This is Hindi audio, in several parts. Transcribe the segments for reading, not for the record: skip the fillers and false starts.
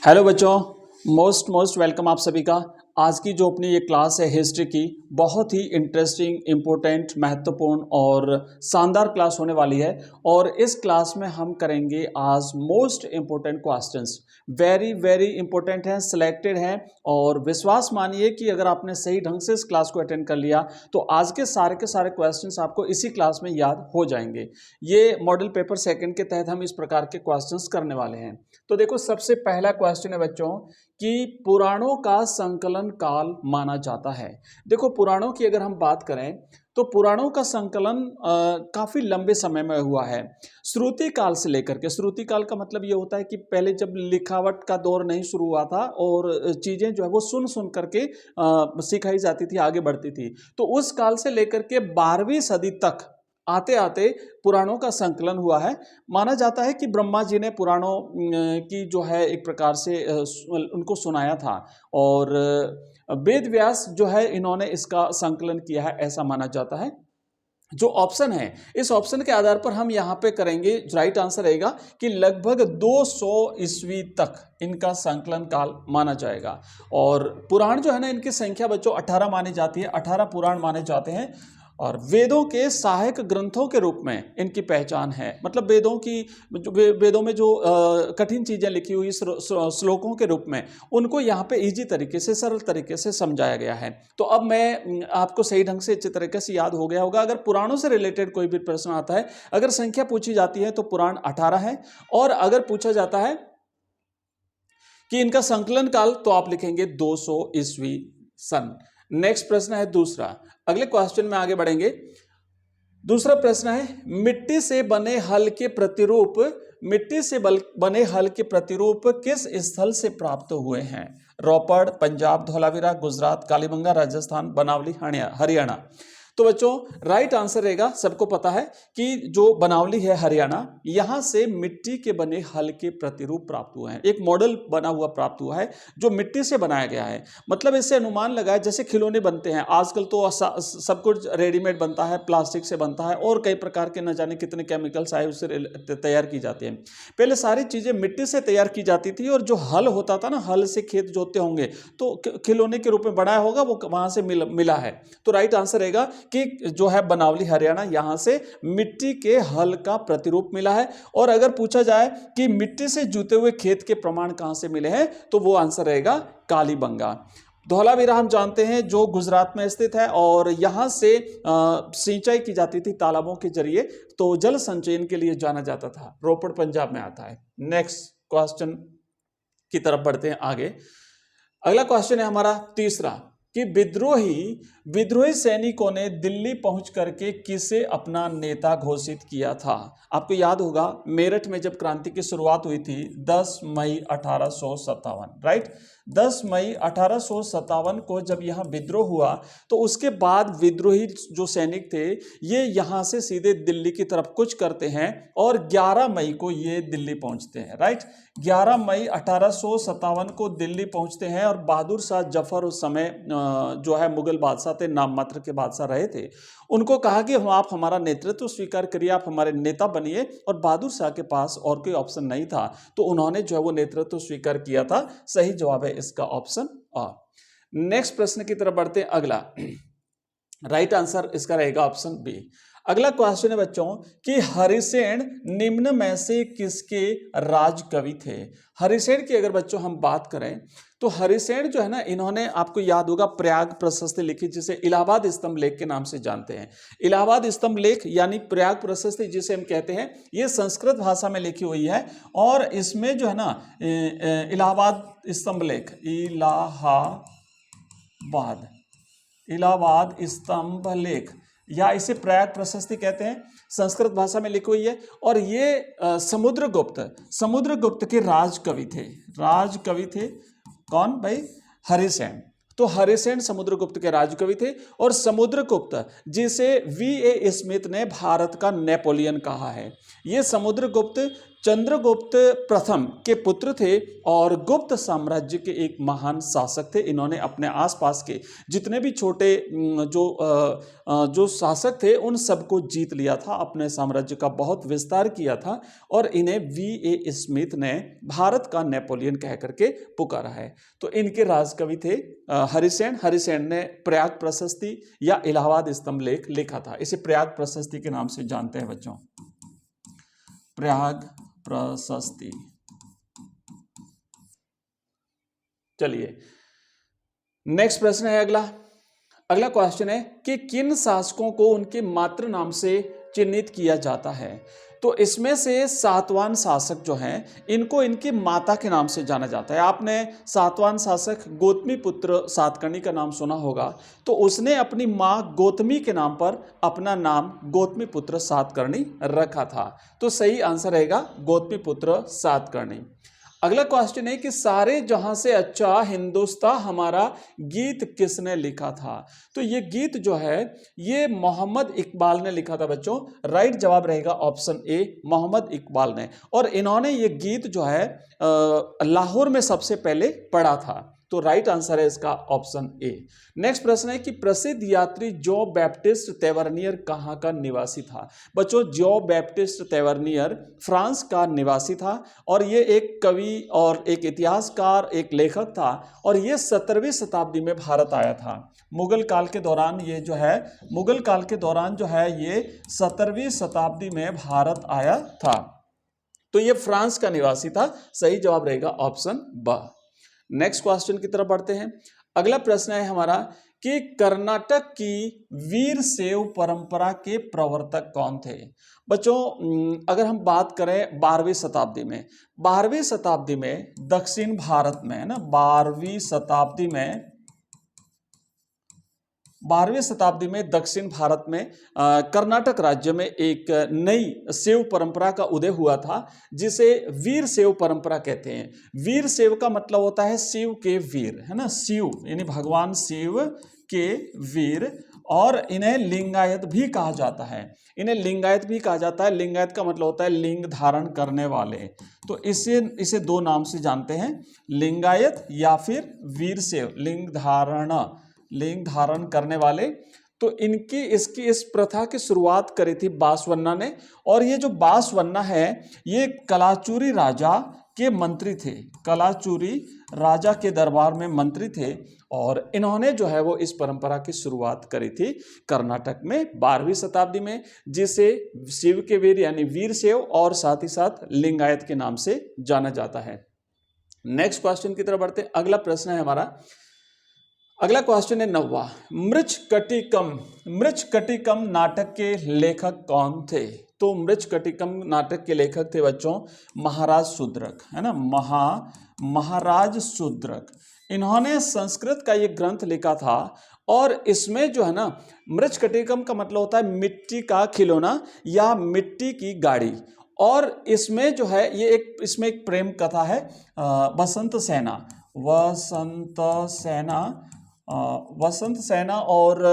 हेलो बच्चों, मोस्ट मोस्ट वेलकम आप सभी का। आज की जो अपनी ये क्लास है हिस्ट्री की, बहुत ही इंटरेस्टिंग, इम्पोर्टेंट, महत्वपूर्ण और शानदार क्लास होने वाली है। और इस क्लास में हम करेंगे आज most important questions, very very important हैं, सिलेक्टेड हैं। और विश्वास मानिए कि अगर आपने सही ढंग से इस क्लास को अटेंड कर लिया तो आज के सारे क्वेश्चंस आपको इसी क्लास में याद हो जाएंगे। ये मॉडल पेपर सेकंड के तहत हम इस प्रकार के क्वेश्चंस करने वाले हैं। तो देखो, सबसे पहला क्वेश्चन है बच्चों कि पुराणों का संकलन काल माना जाता है। देखो, पुराणों की अगर हम बात करें तो पुराणों का संकलन काफी लंबे समय में हुआ है। श्रुति काल से लेकर के, श्रुति काल का मतलब ये होता है कि पहले जब लिखावट का दौर नहीं शुरू हुआ था और चीजें जो है वो सुन सुन करके सिखाई जाती थी, आगे बढ़ती थी। तो उस काल से लेकर के 12वीं सदी तक आते आते पुराणों का संकलन हुआ है। माना जाता है कि ब्रह्मा जी ने पुराणों की जो है एक प्रकार से उनको सुनाया था और वेद व्यास जो है इन्होंने इसका संकलन किया है, ऐसा माना जाता है। जो ऑप्शन है, इस ऑप्शन के आधार पर हम यहाँ पे करेंगे, राइट आंसर रहेगा कि लगभग 200 ईस्वी तक इनका संकलन काल माना जाएगा। और पुराण जो है ना, इनकी संख्या बच्चों 18 मानी जाती है, 18 पुराण माने जाते हैं। और वेदों के सहायक ग्रंथों के रूप में इनकी पहचान है। मतलब वेदों में जो कठिन चीजें लिखी हुई श्लोकों के रूप में उनको यहाँ पे इजी तरीके से, सरल तरीके से समझाया गया है। तो अब मैं आपको सही ढंग से, अच्छे तरीके से याद हो गया होगा। अगर पुराणों से रिलेटेड कोई भी प्रश्न आता है, अगर संख्या पूछी जाती है तो पुराण 18 है। और अगर पूछा जाता है कि इनका संकलन काल, तो आप लिखेंगे 200 ईस्वी सन। नेक्स्ट प्रश्न है दूसरा। अगले क्वेश्चन में आगे बढ़ेंगे। दूसरा प्रश्न है, मिट्टी से बने हल के प्रतिरूप, मिट्टी से बने हल के प्रतिरूप किस स्थल से प्राप्त हुए हैं? रोपड़, पंजाब, धौलावीरा, गुजरात, कालीबंगा, राजस्थान, बनावली, हरियाणा। तो बच्चों, राइट आंसर रहेगा, सबको पता है कि जो बनावली है हरियाणा, यहां से मिट्टी के बने हल के प्रतिरूप प्राप्त हुए हैं। एक मॉडल बना हुआ प्राप्त हुआ है जो मिट्टी से बनाया गया है। मतलब इससे अनुमान लगाया, जैसे खिलौने बनते हैं आजकल तो सब कुछ रेडीमेड बनता है, प्लास्टिक से बनता है और कई प्रकार के न जाने कितने केमिकल्स आए उससे तैयार की जाती हैं। पहले सारी चीजें मिट्टी से तैयार की जाती थी और जो हल होता था ना, हल से खेत जोतते होंगे तो खिलौने के रूप में बनाया होगा, वो वहां से मिला है। तो राइट आंसर रहेगा कि जो है बनावली हरियाणा, यहां से मिट्टी के हल का प्रतिरूप मिला है। और अगर पूछा जाए कि मिट्टी से जुते हुए खेत के प्रमाण कहां से मिले हैं, तो वो आंसर रहेगा कालीबंगा। धौलावीरा हम जानते हैं जो गुजरात में स्थित है और यहां से सिंचाई की जाती थी तालाबों के जरिए, तो जल संचयन के लिए जाना जाता था। रोपड़ पंजाब में आता है। नेक्स्ट क्वेश्चन की तरफ बढ़ते हैं आगे। अगला क्वेश्चन है हमारा तीसरा कि विद्रोही सैनिकों ने दिल्ली पहुंच करके किसे अपना नेता घोषित किया था? आपको याद होगा, मेरठ में जब क्रांति की शुरुआत हुई थी 10 मई 1857, राइट। 10 मई 1857 को जब यहां विद्रोह हुआ तो उसके बाद विद्रोही जो सैनिक थे ये यहां से सीधे दिल्ली की तरफ कूच करते हैं और 11 मई को ये दिल्ली पहुंचते हैं, राइट। 11 मई 1857 को दिल्ली पहुंचते हैं और बहादुर शाह जफर उस समय जो है मुगल बादशाह थे, नाम मात्र के बादशाह रहे थे। उनको कहा कि आप हमारा नेतृत्व स्वीकार करिए, आप हमारे नेता बनिए। और बहादुर शाह के पास और कोई ऑप्शन नहीं था, तो उन्होंने जो है वो नेतृत्व स्वीकार किया था। सही जवाब है इसका ऑप्शन आ। नेक्स्ट प्रश्न की तरफ बढ़ते हैं। अगला राइट आंसर इसका रहेगा ऑप्शन बी। अगला क्वेश्चन है बच्चों कि हरिसेन निम्न में से किसके राजकवि थे? हरिसेन की अगर बच्चों हम बात करें तो हरिसेन जो है ना, इन्होंने, आपको याद होगा, प्रयाग प्रशस्ति लिखी जिसे इलाहाबाद स्तंभ लेख के नाम से जानते हैं। इलाहाबाद स्तंभ लेख यानी प्रयाग प्रशस्ति जिसे हम कहते हैं, ये संस्कृत भाषा में लिखी हुई है। और इसमें जो है ना इलाहाबाद स्तंभ लेख, इलाहाबाद स्तंभ लेख या इसे प्रयाग प्रशस्ति कहते हैं, संस्कृत भाषा में लिखी हुई है। और ये समुद्रगुप्त के राजकवि थे। कौन भाई? हरिसेन। तो हरिसेन समुद्रगुप्त के राजकवि थे। और समुद्रगुप्त जिसे V.A. स्मिथ ने भारत का नेपोलियन कहा है, ये समुद्रगुप्त चंद्रगुप्त प्रथम के पुत्र थे और गुप्त साम्राज्य के एक महान शासक थे। इन्होंने अपने आसपास के जितने भी छोटे जो शासक थे उन सबको जीत लिया था, अपने साम्राज्य का बहुत विस्तार किया था और इन्हें V.A. स्मिथ ने भारत का नेपोलियन कह करके पुकारा है। तो इनके राजकवि थे हरिसेन। हरिसेन ने प्रयाग प्रशस्ति या इलाहाबाद स्तंभ लेख लिखा था। इसे प्रयाग प्रशस्ति के नाम से जानते हैं बच्चों, प्रयाग प्रशस्ति। चलिए नेक्स्ट प्रश्न है अगला क्वेश्चन है कि किन शासकों को उनके मातृ नाम से चिन्हित किया जाता है। तो इसमें से सातवान शासक जो हैं इनको इनकी माता के नाम से जाना जाता है। आपने सातवान शासक गौतमीपुत्र सातकर्णी का नाम सुना होगा, तो उसने अपनी मां गौतमी के नाम पर अपना नाम गौतमीपुत्र सातकर्णी रखा था। तो सही आंसर रहेगा गौतमीपुत्र सातकर्णी। अगला क्वेश्चन है कि सारे जहां से अच्छा हिंदुस्तान हमारा गीत किसने लिखा था। तो ये गीत जो है ये मोहम्मद इकबाल ने लिखा था बच्चों। राइट जवाब रहेगा ऑप्शन ए, मोहम्मद इकबाल ने। और इन्होंने ये गीत जो है लाहौर में सबसे पहले पढ़ा था। तो राइट आंसर है इसका ऑप्शन ए। नेक्स्ट प्रश्न है कि प्रसिद्ध यात्री जो बैप्टिस्ट तेवर्नियर कहाँ का निवासी था। बच्चों जो बैप्टिस्ट तेवर्नियर फ्रांस का निवासी था और ये एक कवि और एक इतिहासकार, एक लेखक था और ये 17वीं शताब्दी में भारत आया था। मुगल काल के दौरान ये जो है ये 17वीं शताब्दी में भारत आया था। तो ये फ्रांस का निवासी था। सही जवाब रहेगा ऑप्शन ब। नेक्स्ट क्वेश्चन की तरफ बढ़ते हैं। अगला प्रश्न है हमारा कि कर्नाटक की वीर शैव परंपरा के प्रवर्तक कौन थे। बच्चों अगर हम बात करें 12वीं शताब्दी में दक्षिण भारत में है ना, 12वीं शताब्दी में दक्षिण भारत में कर्नाटक राज्य में एक नई शैव परंपरा का उदय हुआ था जिसे वीर शैव परंपरा कहते हैं। वीर शैव का मतलब होता है शिव के वीर, है ना, शिव यानी भगवान शिव के वीर। और इन्हें लिंगायत भी कहा जाता है। लिंगायत का मतलब होता है लिंग धारण करने वाले। तो इसे दो नाम से जानते हैं, लिंगायत या फिर वीर शैव, लिंग धारण करने वाले। तो इसकी इस प्रथा की शुरुआत करी थी बासवन्ना ने। और ये जो बासवन्ना है ये कलाचुरी राजा के मंत्री थे, कलाचुरी राजा के दरबार में मंत्री थे और इन्होंने जो है वो इस परंपरा की शुरुआत करी थी कर्नाटक में 12वीं शताब्दी में, जिसे शिव के वीर यानी वीर शैव और साथ ही साथ लिंगायत के नाम से जाना जाता है। नेक्स्ट क्वेश्चन की तरफ बढ़ते हैं। अगला प्रश्न है हमारा, अगला क्वेश्चन है 9वां। मृच्छकटिकम नाटक के लेखक कौन थे। तो मृच्छकटिकम नाटक के लेखक थे बच्चों महाराज शूद्रक, है ना, महाराज शूद्रक। इन्होंने संस्कृत का ये ग्रंथ लिखा था और इसमें जो है ना मृच्छकटिकम का मतलब होता है मिट्टी का खिलौना या मिट्टी की गाड़ी। और इसमें जो है ये इसमें एक प्रेम कथा है। वसंत सेना और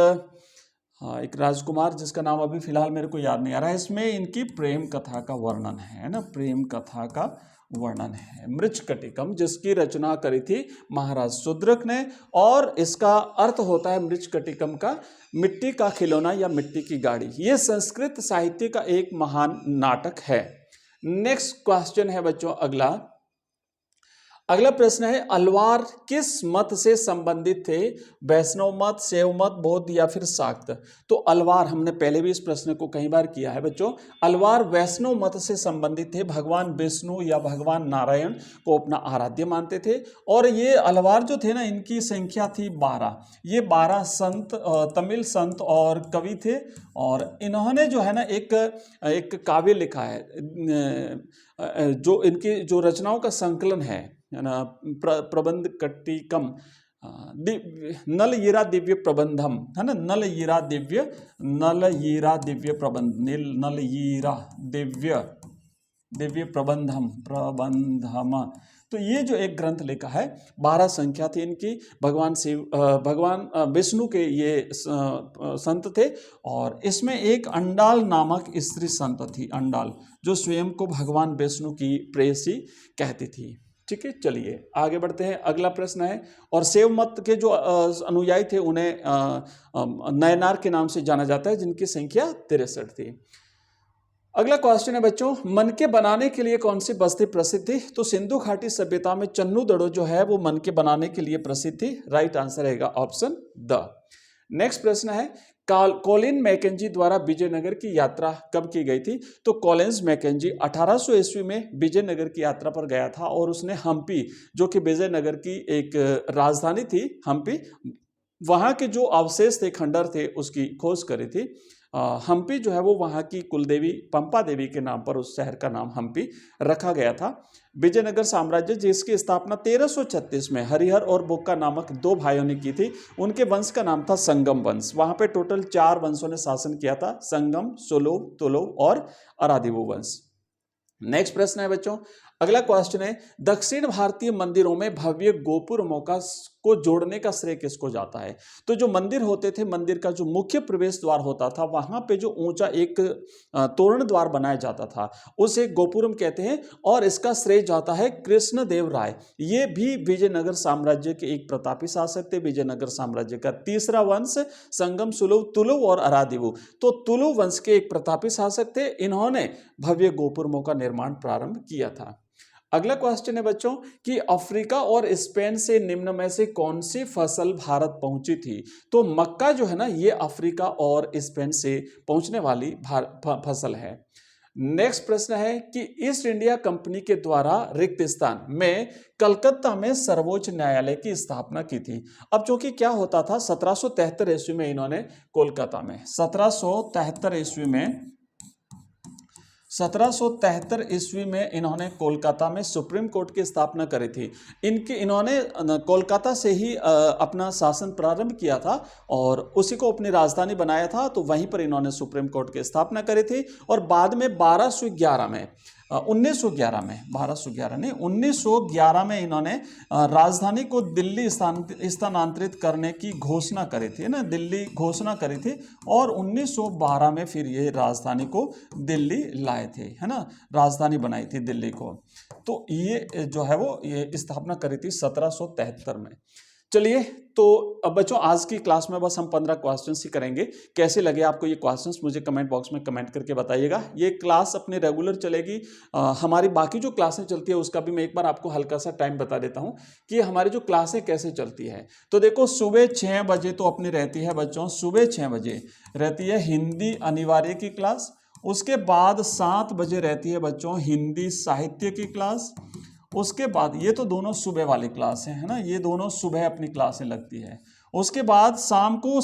एक राजकुमार जिसका नाम अभी फिलहाल मेरे को याद नहीं आ रहा है, इसमें इनकी प्रेम कथा का वर्णन है ना, प्रेम कथा का वर्णन है मृच्छकटिकम, जिसकी रचना करी थी महाराज शूद्रक ने। और इसका अर्थ होता है मृच्छकटिकम का मिट्टी का खिलौना या मिट्टी की गाड़ी। ये संस्कृत साहित्य का एक महान नाटक है। नेक्स्ट क्वेश्चन है बच्चों अगला प्रश्न है, अलवार किस मत से संबंधित थे। वैष्णव मत, शैव मत, बौद्ध या फिर शाक्त। तो अलवार, हमने पहले भी इस प्रश्न को कई बार किया है बच्चों, अलवार वैष्णव मत से संबंधित थे। भगवान विष्णु या भगवान नारायण को अपना आराध्य मानते थे। और ये अलवार जो थे ना इनकी संख्या थी 12। ये 12 संत, तमिल संत और कवि थे। और इन्होंने जो है ना एक काव्य लिखा है जो इनकी जो रचनाओं का संकलन है ना, प्रबंध कट्टिकम नलयिरा दिव्य प्रबंधम, है ना, नलयिरा दिव्य प्रबंध, नलयिरा दिव्य प्रबंधम। तो ये जो एक ग्रंथ लिखा है, 12 संख्या थी इनकी, भगवान विष्णु के ये संत थे। और इसमें एक अंडाल नामक स्त्री संत थी, अंडाल, जो स्वयं को भगवान विष्णु की प्रेयसी कहती थी। ठीक है, चलिए आगे बढ़ते हैं। अगला प्रश्न है, और शैव मत के जो अनुयायी थे उन्हें नयनार के नाम से जाना जाता है, जिनकी संख्या 63 थी। अगला क्वेश्चन है बच्चों, मनके बनाने के लिए कौन सी बस्ती प्रसिद्ध थी? तो सिंधु घाटी सभ्यता में चन्नू दड़ो जो है वो मनके बनाने के लिए प्रसिद्ध थी। राइट आंसर रहेगा ऑप्शन द। नेक्स्ट प्रश्न है, कॉलिन मैकेंजी द्वारा विजयनगर की यात्रा कब की गई थी? तो कॉलिन्स मैकेंजी 1800 ईस्वी में विजयनगर की यात्रा पर गया था और उसने हम्पी, जो कि विजयनगर की एक राजधानी थी हम्पी, वहां के जो अवशेष थे, खंडर थे, उसकी खोज करी थी। हम्पी जो है वो वहाँ की कुलदेवी पंपा देवी के नाम पर उस शहर का नाम हम्पी रखा गया था। विजयनगर साम्राज्य, जिसकी स्थापना 1336 में हरिहर और बुक्का नामक 2 भाइयों ने की थी, उनके वंश का नाम था संगम वंश। वहाँ पे टोटल 4 वंशों ने शासन किया था, संगम, सुलभ, तुलव और अरादिवु वंश। नेक्स्ट प्रश्न है बच्चों, अगला क्वेश्चन है, दक्षिण भारतीय मंदिरों में भव्य गोपुरमों को जोड़ने का श्रेय किसको जाता है? तो जो मंदिर होते थे, मंदिर का जो मुख्य प्रवेश द्वार होता था, वहां पे जो ऊंचा एक तोरण द्वार बनाया जाता था, उसे गोपुरम कहते हैं और इसका श्रेय जाता है कृष्णदेव राय। ये भी विजयनगर साम्राज्य के एक प्रतापी शासक थे, विजयनगर साम्राज्य का तीसरा वंश, संगम, सुलभ, तुलु और अरादिवु। तो तुलु वंश के एक प्रतापी शासक थे, इन्होंने भव्य गोपुरमों का निर्माण प्रारंभ किया था। अगला क्वेश्चन है बच्चों कि अफ्रीका और स्पेन से निम्न में से कौन सी फसल भारत पहुंची थी? तो मक्का जो है ना, ये अफ्रीका और स्पेन से पहुंचने वाली फसल है। नेक्स्ट प्रश्न है कि ईस्ट इंडिया कंपनी के द्वारा रिक्तिस्तान में कलकत्ता में सर्वोच्च न्यायालय की स्थापना की थी। अब चूंकि क्या होता था, 1773 ईस्वी में इन्होंने कोलकाता में 1773 ईस्वी में इन्होंने कोलकाता में सुप्रीम कोर्ट की स्थापना करी थी। इन्होंने कोलकाता से ही अपना शासन प्रारंभ किया था और उसी को अपनी राजधानी बनाया था। तो वहीं पर इन्होंने सुप्रीम कोर्ट की स्थापना करी थी और बाद में 1911 में इन्होंने राजधानी को दिल्ली स्थानांतरित करने की घोषणा करी थी ना, दिल्ली घोषणा करी थी और 1912 में फिर ये राजधानी को दिल्ली लाए थे, है ना, राजधानी बनाई थी दिल्ली को। तो ये जो है वो ये स्थापना करी थी 1773 में। चलिए, तो अब बच्चों आज की क्लास में बस हम 15 क्वेश्चंस ही करेंगे। कैसे लगे आपको ये क्वेश्चंस, मुझे कमेंट बॉक्स में कमेंट करके बताइएगा। ये क्लास अपनी रेगुलर चलेगी। हमारी बाकी जो क्लासें चलती है उसका भी मैं एक बार आपको हल्का सा टाइम बता देता हूँ कि हमारी जो क्लासें कैसे चलती है। तो देखो, सुबह 6 बजे तो अपनी रहती है बच्चों, सुबह 6 बजे रहती है हिंदी अनिवार्य की क्लास। उसके बाद 7 बजे रहती है बच्चों हिंदी साहित्य की क्लास। उसके बाद ये तो दोनों सुबह वाली क्लास है ना, ये दोनों सुबह अपनी क्लासें लगती है। उसके बाद शाम को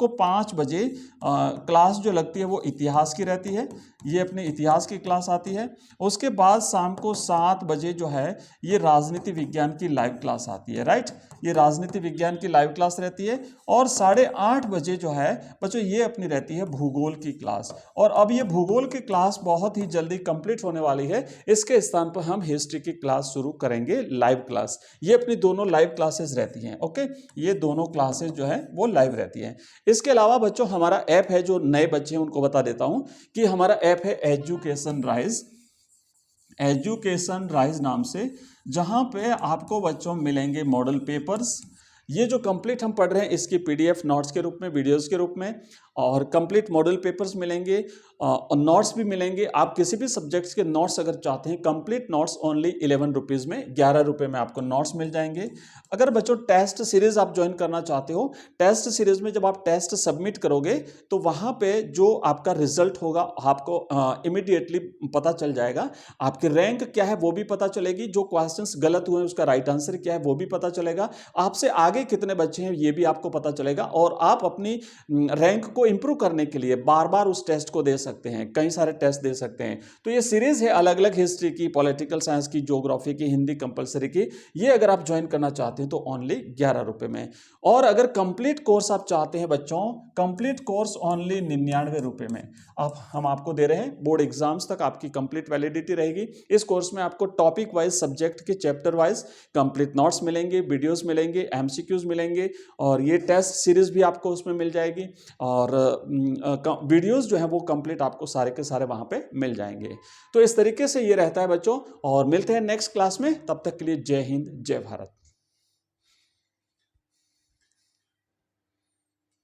5 बजे क्लास जो लगती है वो इतिहास की रहती है, ये अपने इतिहास की क्लास आती है। उसके बाद शाम को 7 बजे जो है ये राजनीति विज्ञान की लाइव क्लास आती है। राइट, ये राजनीति विज्ञान की लाइव क्लास रहती है। और 8:30 बजे जो है बच्चों ये अपनी रहती है भूगोल की क्लास। और अब ये भूगोल की क्लास बहुत ही जल्दी कंप्लीट होने वाली है, इसके स्थान पर हम हिस्ट्री की क्लास शुरू करेंगे, लाइव क्लास। ये अपनी दोनों लाइव क्लासेस रहती हैं। ओके, ये दोनों क्लासेस जो है वो लाइव रहती हैं। इसके अलावा बच्चों हमारा ऐप है, जो नए बच्चे हैं उनको बता देता हूं कि हमारा ऐप है एजुकेशन राइज नाम से, जहां पे आपको बच्चों मिलेंगे मॉडल पेपर्स। ये जो कंप्लीट हम पढ़ रहे हैं इसकी पीडीएफ नोट्स के रूप में, वीडियोस के रूप में, और कंप्लीट मॉडल पेपर्स मिलेंगे और नोट्स भी मिलेंगे। आप किसी भी सब्जेक्ट्स के नोट्स अगर चाहते हैं, कंप्लीट नोट्स ओनली 11 रुपीज़ में, 11 रुपये में आपको नोट्स मिल जाएंगे। अगर बच्चों टेस्ट सीरीज आप ज्वाइन करना चाहते हो, टेस्ट सीरीज में जब आप टेस्ट सबमिट करोगे तो वहाँ पे जो आपका रिजल्ट होगा आपको इमीडिएटली पता चल जाएगा। आपकी रैंक क्या है वो भी पता चलेगी, जो क्वेश्चंस गलत हुए उसका राइट आंसर क्या है वो भी पता चलेगा, आपसे आगे कितने बच्चे हैं ये भी आपको पता चलेगा, और आप अपनी रैंक को वो इम्प्रूव करने के लिए बार बार उस टेस्ट को दे सकते हैं, कई सारे टेस्ट दे सकते हैं। तो ये सीरीज है अलग अलग हिस्ट्री की, पॉलिटिकल साइंस की, ज्योग्राफी की, हिंदी कंपलसरी की। ये अगर आप ज्वाइन करना चाहते हैं तो ओनली 11 रुपये में। और अगर कंप्लीट कोर्स आप चाहते हैं बच्चों, कंप्लीट कोर्स ओनली 99 रुपये में आप हम आपको दे रहे हैं। बोर्ड एग्जाम्स तक आपकी कंप्लीट वैलिडिटी रहेगी। इस कोर्स में आपको टॉपिक वाइज, सब्जेक्ट के चैप्टर वाइज कंप्लीट नोट्स मिलेंगे, वीडियोस मिलेंगे, एमसीक्यूज मिलेंगे, और ये टेस्ट सीरीज भी आपको उसमें मिल जाएगी। और वीडियोस जो है वो कंप्लीट आपको सारे के सारे वहां पे मिल जाएंगे। तो इस तरीके से ये रहता है बच्चों, और मिलते हैं नेक्स्ट क्लास में। तब तक के लिए जय हिंद, जय भारत।